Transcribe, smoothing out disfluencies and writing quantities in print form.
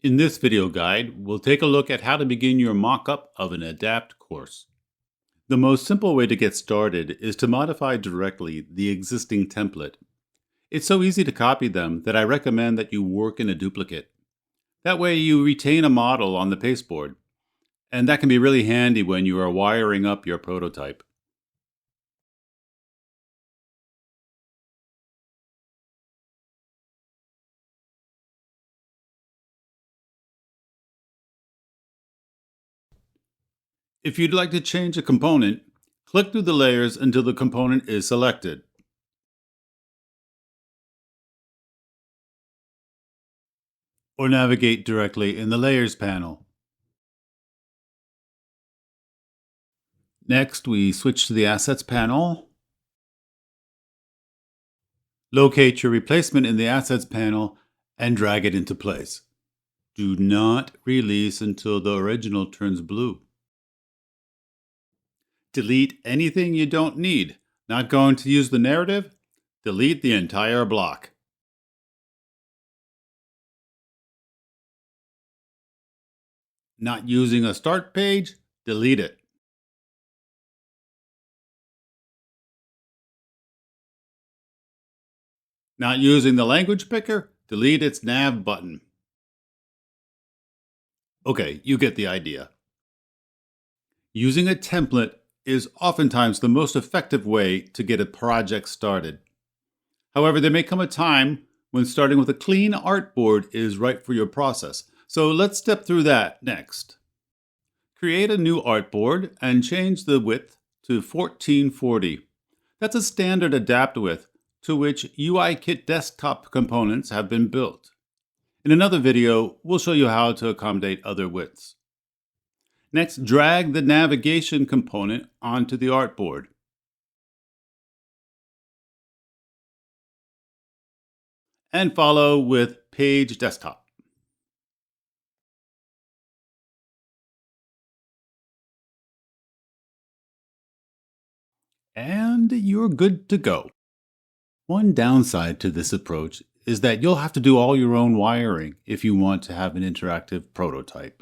In this video guide, we'll take a look at how to begin your mock-up of an Adapt course. The most simple way to get started is to modify directly the existing template. It's so easy to copy them that I recommend that you work in a duplicate. That way you retain a model on the pasteboard, and that can be really handy when you are wiring up your prototype. If you'd like to change a component, click through the layers until the component is selected. Or navigate directly in the Layers panel. Next, we switch to the Assets panel. Locate your replacement in the Assets panel and drag it into place. Do not release until the original turns blue. Delete anything you don't need. Not going to use the narrative? Delete the entire block. Not using a start page? Delete it. Not using the language picker? Delete its nav button. Okay, you get the idea. Using a template is oftentimes the most effective way to get a project started. However, there may come a time when starting with a clean artboard is right for your process. So let's step through that next. Create a new artboard and change the width to 1440. That's a standard adapt width to which UIKit desktop components have been built. In another video, we'll show you how to accommodate other widths. Next, drag the navigation component onto the artboard. And follow with Page Desktop. And you're good to go. One downside to this approach is that you'll have to do all your own wiring if you want to have an interactive prototype.